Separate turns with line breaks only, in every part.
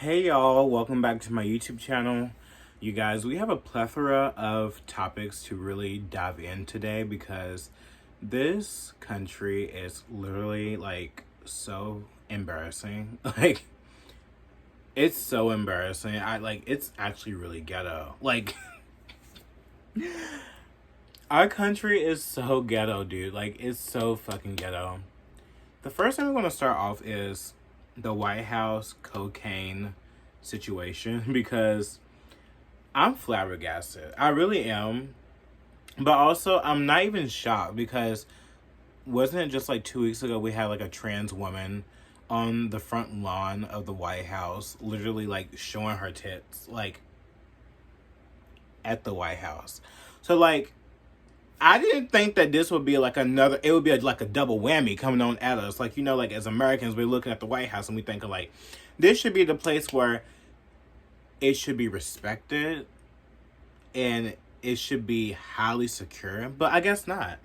Hey y'all, welcome back to my YouTube channel. You guys, we have a plethora of topics to really dive in today because this country is literally like so embarrassing. Like it's so embarrassing. It's actually really ghetto. Like our country is so ghetto, dude. Like it's so fucking ghetto. The first thing we're gonna start off is the White House cocaine situation because I'm flabbergasted. I really am. But also, I'm not even shocked because wasn't it just like 2 weeks ago we had like a trans woman on the front lawn of the White House, literally like showing her tits, like at the White House. So, like, I didn't think that this would be like it would be like a double whammy coming on at us. Like, like as Americans, we're looking at the White House and we think like, this should be the place where it should be respected and it should be highly secure, but I guess not.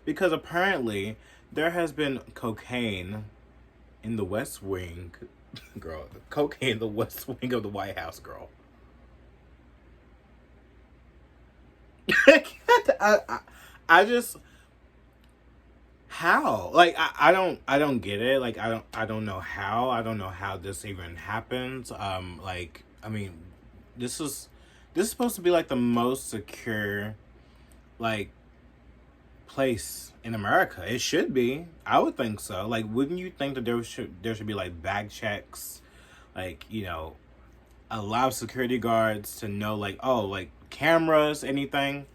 Because apparently there has been cocaine in the West Wing, girl. Cocaine in the West Wing of the White House, girl. I just how like I don't get it. Like I don't know how. I don't know how this even happens. Like I mean, this is this is supposed to be like the most secure like place in America. It should be. I would think so. Like, wouldn't you think that there should be like bag checks, like a lot of security guards to know like like cameras, anything.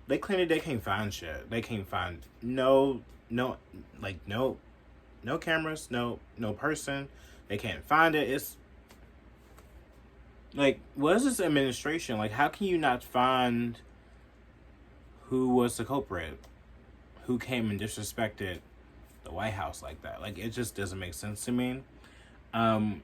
They claim that they can't find shit. They can't find no like no cameras, no person. They can't find it. It's like, what is this administration like? How can you not find who was the culprit? Who came and disrespected the White House like that? Like, it just doesn't make sense to me. Um,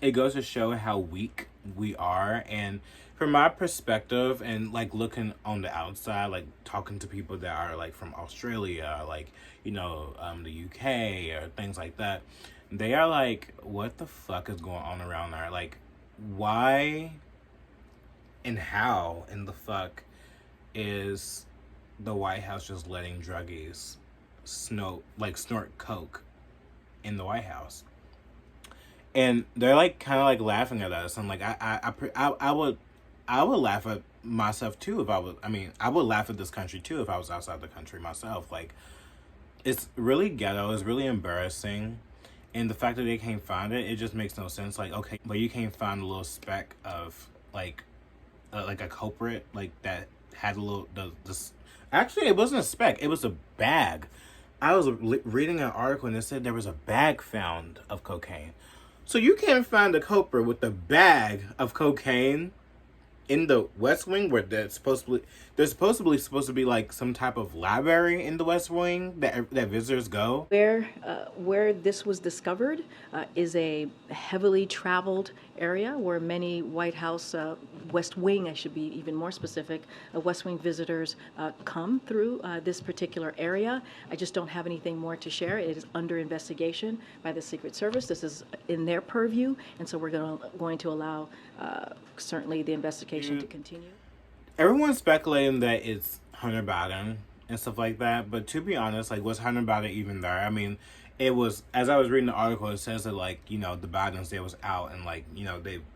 it goes to show how weak we are, and from my perspective, and like looking on the outside, like talking to people that are like from Australia, like the UK or things like that, they are like, what the fuck is going on around there? Like, why and how in the fuck is the White House just letting druggies snort coke in the White House? And they're like kind of like laughing at us. And like I would laugh at myself too if I was. I mean, I would laugh at this country too if I was outside the country myself. Like, it's really ghetto. It's really embarrassing. And the fact that they can't find it, it just makes no sense. Like, okay, but you can't find a little speck of like a culprit like that had a little this. Actually, it wasn't a speck. It was a bag. I was reading an article and it said there was a bag found of cocaine. So you can't find a culprit with a bag of cocaine in the West Wing, where there's supposed to be like some type of library in the West Wing that visitors go.
Where this was discovered is a heavily traveled area where many White House, West Wing, I should be even more specific, West Wing visitors come through this particular area. I just don't have anything more to share. It is under investigation by the Secret Service. This is in their purview, and so we're going to allow certainly the investigation to continue.
Everyone's speculating that it's Hunter Biden and stuff like that, but to be honest, like, was Hunter Biden even there? I mean, it was, as I was reading the article, it says that like the Bidens, they was out, and like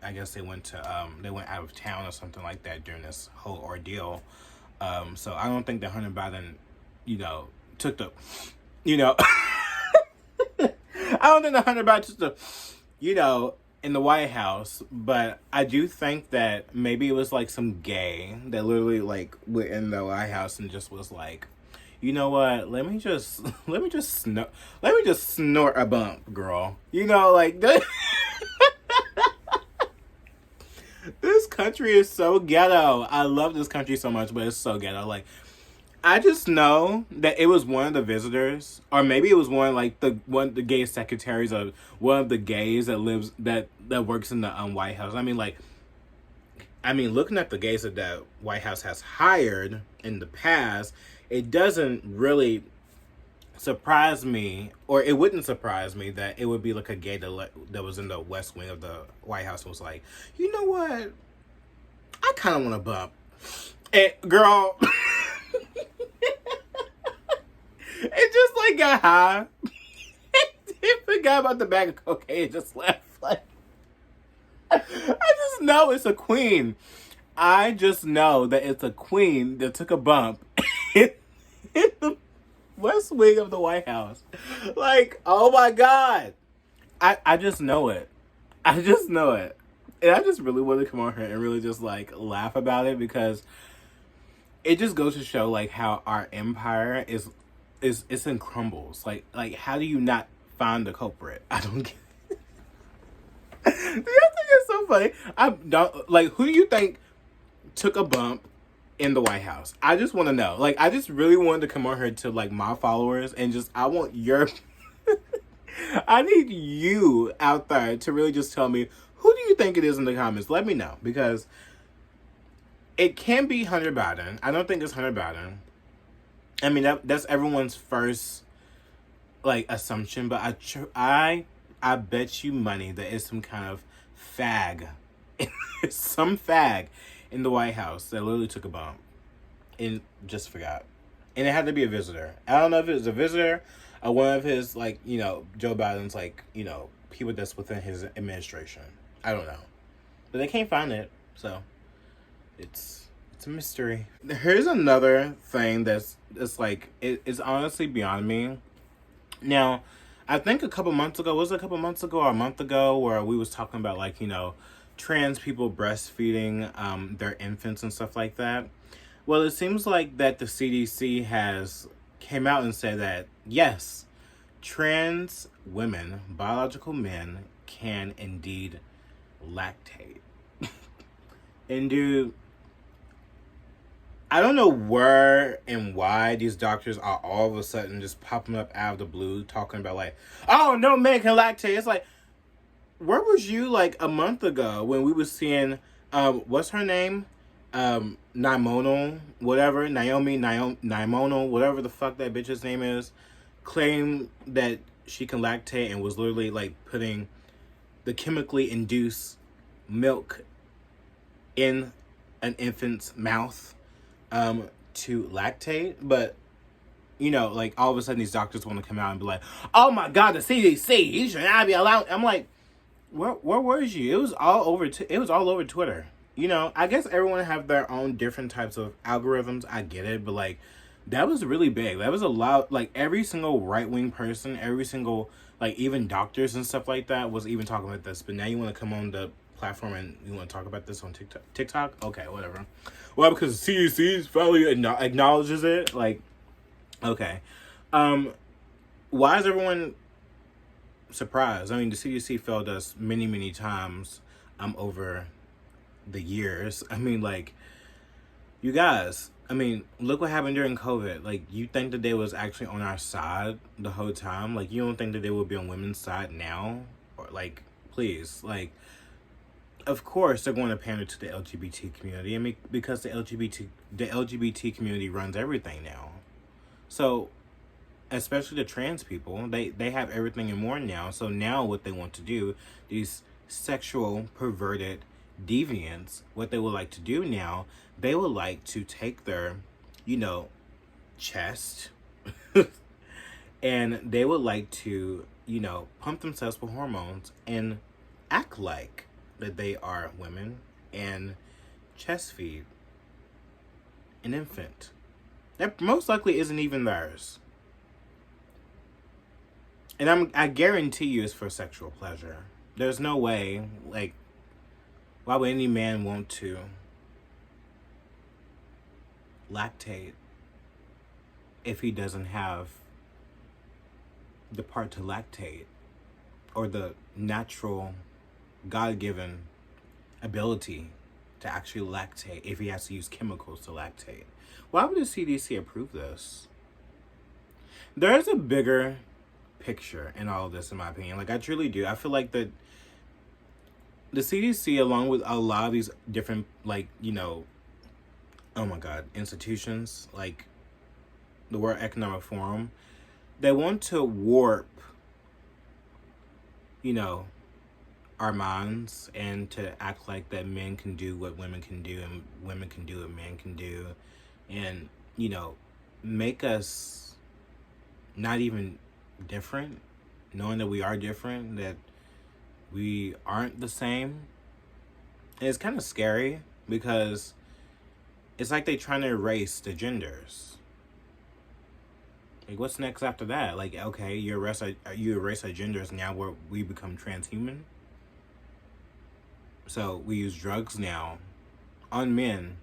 I guess they went out of town or something like that during this whole ordeal. So I don't think that Hunter Biden took the I don't think that Hunter Biden took the in the White House, but I do think that maybe it was like some gay that literally like went in the White House and just was like, you know what? Let me just snort a bump, girl. Like this country is so ghetto. I love this country so much, but it's so ghetto. Like, I just know that it was one of the visitors, or maybe it was one of the gay secretaries, or one of the gays that works in the White House. I mean, looking at the gays that the White House has hired in the past, it doesn't really surprise me, or it wouldn't surprise me that it would be like a gay that was in the West Wing of the White House and was like, you know what? I kind of want to bump. And girl, it just like got high. It forgot about the bag of cocaine and just left. Like, I just know it's a queen. I just know that it's a queen that took a bump in the West Wing of the White House. Like, oh my God. I just know it. I just know it. And I just really want to come on here and really just like laugh about it, because it just goes to show like how our empire is it's in crumbles. Like how do you not find the culprit? I don't get it. Do you think it's so funny? I don't like, who do you think took a bump in the White House? I just want to know. Like, I just really wanted to come on here to like my followers and just, I want your I need you out there to really just tell me, who do you think it is in the comments? Let me know, because it can be Hunter Biden. I don't think it's Hunter Biden. I mean, that's everyone's first like assumption, but I bet you money that it's some kind of fag, some fag in the White House that literally took a bump and just forgot. And it had to be a visitor. I don't know if it was a visitor or one of his, like, you know, Joe Biden's, like, you know, people that's within his administration. I don't know. But they can't find it, so it's a mystery. Here's another thing that's like, it's honestly beyond me. Now, I think a couple months ago or a month ago, where we was talking about, like, you know, trans people breastfeeding their infants and stuff like that. Well, it seems like that the CDC has came out and said that, yes, trans women, biological men, can indeed lactate. And dude, I don't know where and why these doctors are all of a sudden just popping up out of the blue talking about like, oh, no man can lactate. It's like, where was you like a month ago when we was seeing, what's her name? Naimono, whatever, Naimono, whatever the fuck that bitch's name is, claim that she can lactate and was literally like putting the chemically induced milk in an infant's mouth to lactate. But you know, like all of a sudden these doctors want to come out and be like, oh my God, the CDC, you should not be allowed. I'm like, where was you? It was all over Twitter. You know, I guess everyone have their own different types of algorithms. I get it, but like that was really big. That was a lot. Like every single right-wing person, every single, like even doctors and stuff like that was even talking about this. But now you want to come on the platform and you want to talk about this on TikTok? Okay, whatever. Well, because the CDC finally acknowledges it. Like, okay. Why is everyone surprised? I mean, the CDC failed us many times over the years. I mean, like, you guys, I mean, look what happened during COVID. Like, you think that they was actually on our side the whole time? Like, you don't think that they would be on women's side now? Or, like, please, like, of course they're going to pander to the LGBT community. I mean, because the LGBT community runs everything now. So, especially the trans people, they have everything and more now. So now what they want to do, these sexual perverted deviants, what they would like to do now, they would like to take their, you know, chest and they would like to, you know, pump themselves with hormones and act like that they are women and chest feed an infant that most likely isn't even theirs. And I guarantee you it's for sexual pleasure. There's no way, like, why would any man want to lactate if he doesn't have the part to lactate or the natural God-given ability to actually lactate if he has to use chemicals to lactate? Why would the CDC approve this? There's a bigger picture in all of this, in my opinion. Like, I truly do. I feel like the CDC, along with a lot of these different, like, you know, oh my God, institutions, like the World Economic Forum, they want to warp, you know, our minds, and to act like that men can do what women can do and women can do what men can do, and, you know, make us not even different, knowing that we are different, that we aren't the same. And it's kind of scary because it's like they trying to erase the genders. Like, what's next after that? Like, okay, you erase our genders, now we become transhuman. So we use drugs now on men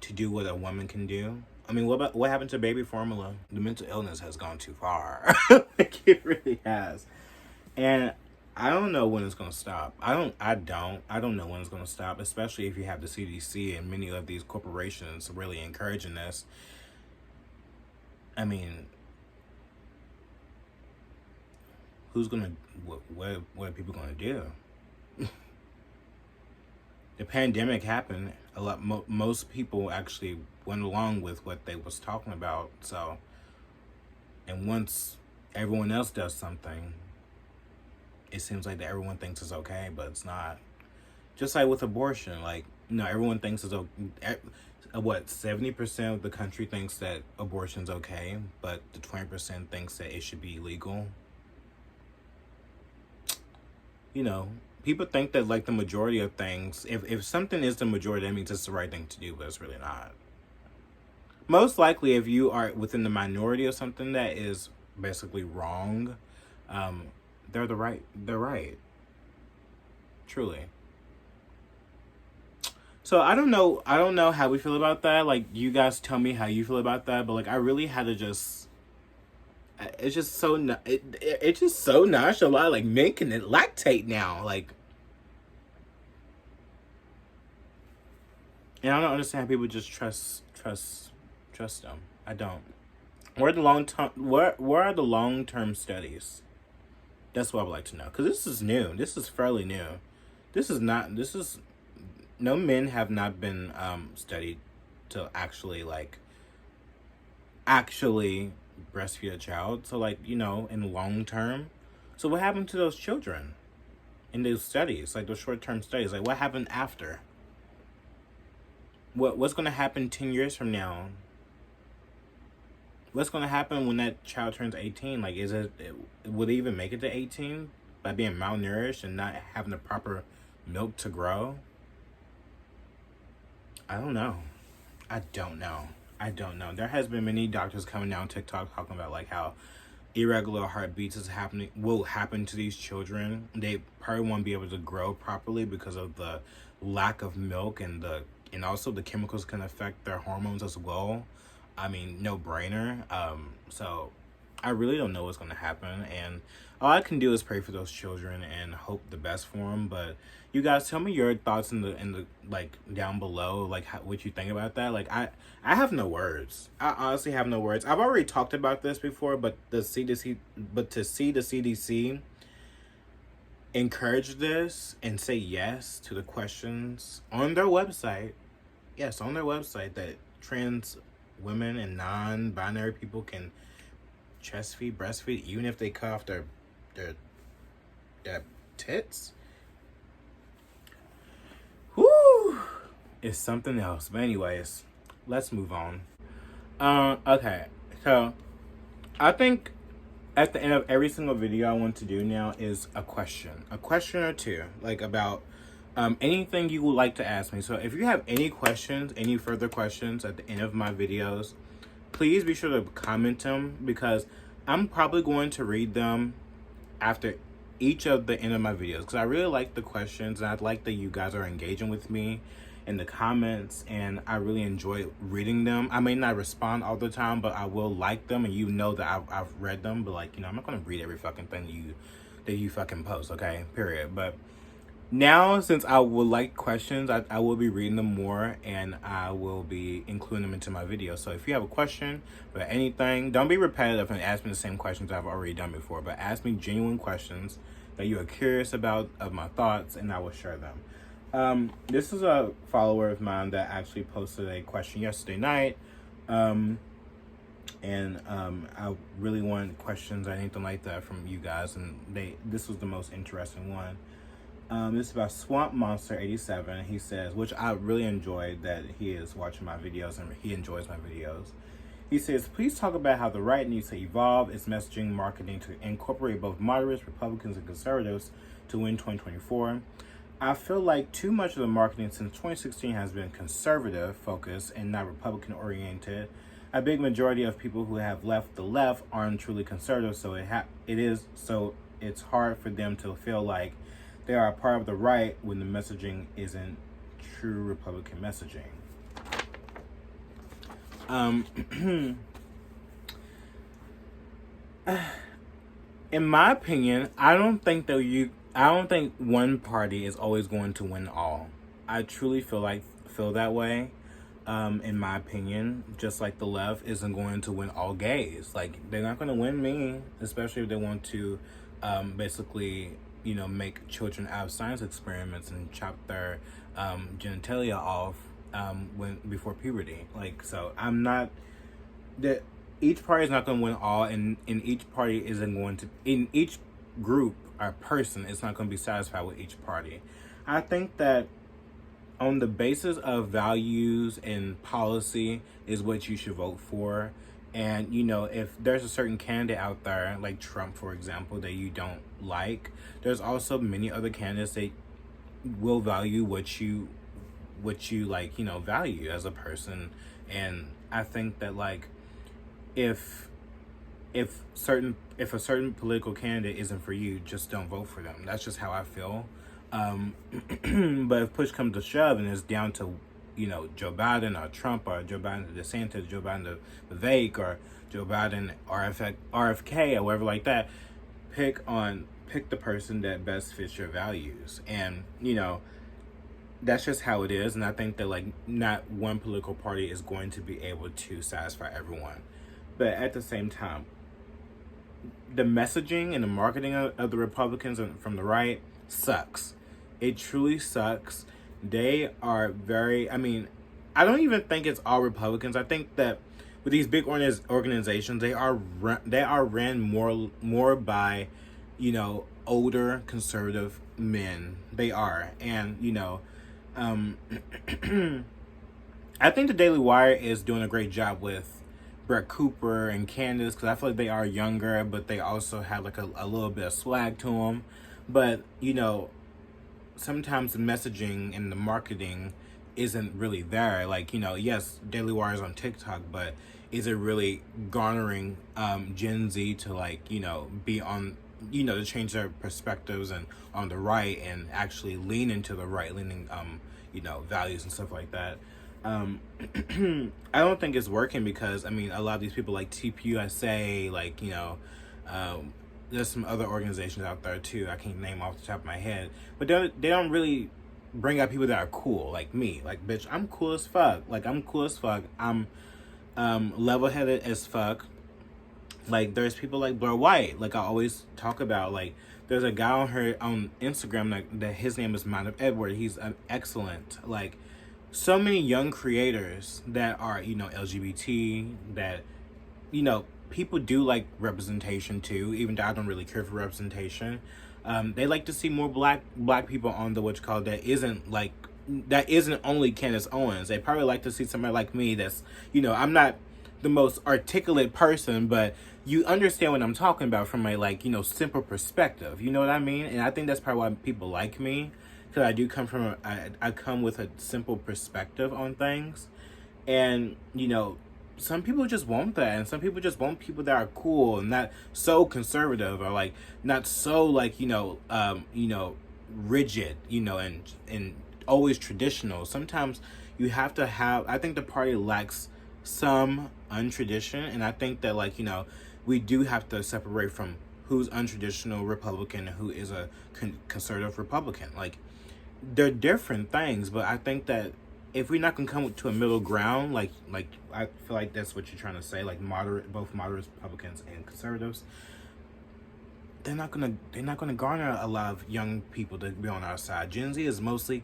to do what a woman can do. I mean, what happened to baby formula? The mental illness has gone too far. Like, it really has. And I don't know when it's gonna stop. I don't know when it's gonna stop, especially if you have the CDC and many of these corporations really encouraging this. I mean, what are people gonna do? The pandemic happened. Most people actually went along with what they was talking about. So, and once everyone else does something, it seems like that everyone thinks it's okay, but it's not. Just like with abortion, like, everyone thinks it's okay. What, 70% of the country thinks that abortion's okay, but the 20% thinks that it should be illegal. People think that, like, the majority of things, if something is the majority, that means it's the right thing to do, but it's really not. Most likely, if you are within the minority of something that is basically wrong, they're right. Truly. So I don't know how we feel about that. Like, you guys tell me how you feel about that, but, like, I really had to just, it's just so, it's just so nonchalant. Like, men can lactate now, like, and I don't understand how people just trust them. I don't. Where are the long-term studies? That's what I would like to know, because this is new. This is fairly new. No men have not been studied to actually breastfeed a child. So, like, in the long term. So what happened to those children in those studies, like those short-term studies? Like, what happened after? What's going to happen 10 years from now? What's going to happen when that child turns 18? Like, will they even make it to 18 by being malnourished and not having the proper milk to grow? I don't know. There has been many doctors coming down TikTok talking about, like, how irregular heartbeats will happen to these children. They probably won't be able to grow properly because of the lack of milk, and also the chemicals can affect their hormones as well. I mean, no brainer. So I really don't know what's going to happen, and all I can do is pray for those children and hope the best for them. But you guys, tell me your thoughts in the like, down below, like, what you think about that. Like, I have no words. I honestly have no words. I've already talked about this before, but to see the CDC encourage this and say yes to the questions on their website. Yes, on their website, that trans women and non-binary people can breastfeed, even if they cut off their tits. Whoo! It's something else. But anyways, let's move on. Okay, so I think at the end of every single video I want to do now is a question or two, like, about anything you would like to ask me. So if you have any further questions at the end of my videos, please be sure to comment them, because I'm probably going to read them after each of the end of my videos, because I really like the questions, and I'd like that you guys are engaging with me in the comments, and I really enjoy reading them. I may not respond all the time, but I will like them, and that I've read them. But, like, I'm not gonna read every fucking thing that you fucking post, okay? Period. But now, since I would like questions, I will be reading them more, and I will be including them into my video. So if you have a question about anything, don't be repetitive and ask me the same questions I've already done before, but ask me genuine questions that you are curious about, of my thoughts, and I will share them. This is a follower of mine that actually posted a question yesterday night. And I really want questions or anything like that from you guys, and this was the most interesting one. This is about Swamp Monster 87. He says, which I really enjoyed that he is watching my videos and he enjoys my videos. He says, please talk about how the right needs to evolve its messaging marketing to incorporate both moderates, Republicans, and conservatives to win 2024. I feel like too much of the marketing since 2016 has been conservative focused and not Republican oriented. A big majority of people who have left the left aren't truly conservative, so it's hard for them to feel like they are a part of the right when the messaging isn't true Republican messaging. In my opinion, I don't think one party is always going to win all. I truly feel that way. In my opinion, just like the left isn't going to win all gays. Like, they're not going to win me, especially if they want to basically, make children out of science experiments and chop their genitalia off before puberty. Like, so I'm not that each party is not going to win all, and in each party isn't going to in each group or person is not going to be satisfied with each party. I think that on the basis of values and policy is what you should vote for. And, if there's a certain candidate out there, like Trump, for example, that you don't like, there's also many other candidates that will value what you like, value as a person. And I think that, like, if a certain political candidate isn't for you, just don't vote for them. That's just how I feel. But if push comes to shove and it's down to, Joe Biden or Trump or Joe Biden to DeSantis, Joe Biden to Vivek or Joe Biden RFK or whatever like that, pick the person that best fits your values. And, that's just how it is. And I think that, like, not one political party is going to be able to satisfy everyone. But at the same time, the messaging and the marketing of the Republicans from the right sucks. It truly sucks. They are I don't even think it's all Republicans. I think that with these big organizations, they are ran more by, older conservative men. They are. And, I think the Daily Wire is doing a great job with Brett Cooper and Candace, because I feel like they are younger, but they also have like a little bit of swag to them. But, sometimes the messaging and the marketing isn't really there. Like, yes, Daily Wire is on TikTok, but is it really garnering Gen Z to, like, be on, to change their perspectives and on the right and actually lean into the right, values and stuff like that. I don't think it's working because, a lot of these people like TPUSA, like, there's some other organizations out there too. I can't name off the top of my head, but they don't really bring out people that are cool like me. Like, bitch, I'm cool as fuck. Like, I'm cool as fuck. I'm level-headed as fuck. Like, there's people like Blair White. Like, I always talk about, like, there's a guy on Instagram that his name is Mind of Edward. He's an excellent, like, so many young creators that are, LGBT, that, people do like representation too, even though I don't really care for representation. They like to see more black people on the what's called that isn't only Candace Owens. They probably like to see somebody like me that's, I'm not the most articulate person, but you understand what I'm talking about from a, like, simple perspective. You know what I mean? And I think that's probably why people like me, because I do come I come with a simple perspective on things. And, some people just want that, and some people just want people that are cool and not so conservative, or like not so, like, rigid, and always traditional. Sometimes you have to have. I think the party lacks some untradition, and I think that, like, we do have to separate from who's untraditional Republican and who is a conservative Republican. Like, they're different things, but I think that if we're not gonna come to a middle ground, like I feel like that's what you're trying to say, like both moderate Republicans and conservatives, they're not gonna garner a lot of young people to be on our side. Gen Z is mostly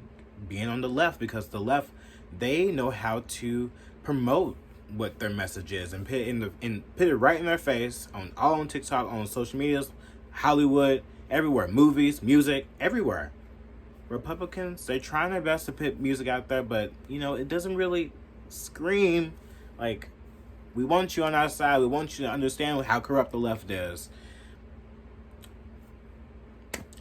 being on the left because the left, they know how to promote what their message is and put it right in their face on TikTok, on social medias, Hollywood, everywhere, movies, music, everywhere. Republicans, they're trying their best to put music out there, but it doesn't really scream like, we want you on our side. We want you to understand how corrupt the left is.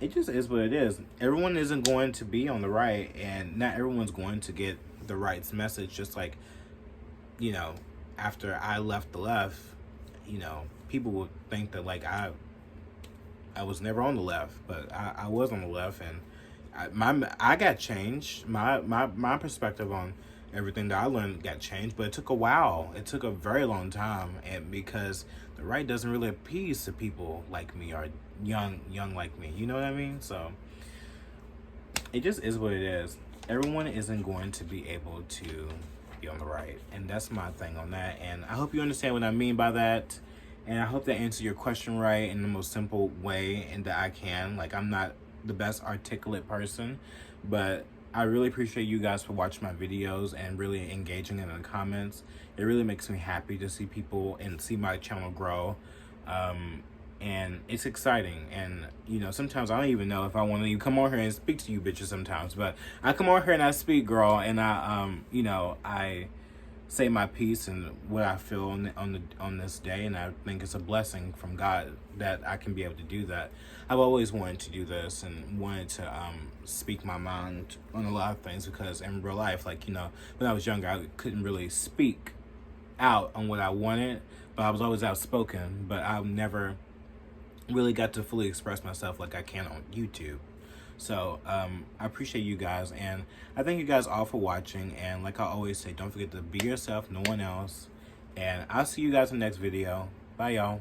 It just is what it is. Everyone isn't going to be on the right, and not everyone's going to get the right's message. Just like, after I left the left, people would think that like I was never on the left, but I was on the left, and I got changed. My perspective on everything that I learned got changed, but it took a while. It took a very long time, and because the right doesn't really appease to people like me or young like me. You know what I mean? So it just is what it is. Everyone isn't going to be able to be on the right, and that's my thing on that. And I hope you understand what I mean by that. And I hope that answers your question right in the most simple way and that I can. Like, I'm not the best articulate person, but I really appreciate you guys for watching my videos and really engaging in the comments. It really makes me happy to see people and see my channel grow. And it's exciting. And, sometimes I don't even know if I want to even come on here and speak to you bitches sometimes. But I come on here and I speak, girl, and I say my piece and what I feel on this day, and I think it's a blessing from God that I can be able to do that. I've always wanted to do this and wanted to speak my mind on a lot of things, because in real life, like, when I was younger, I couldn't really speak out on what I wanted, but I was always outspoken, but I never really got to fully express myself like I can on YouTube. So I appreciate you guys, and I thank you guys all for watching. And like I always say, don't forget to be yourself, no one else. And I'll see you guys in the next video. Bye, y'all.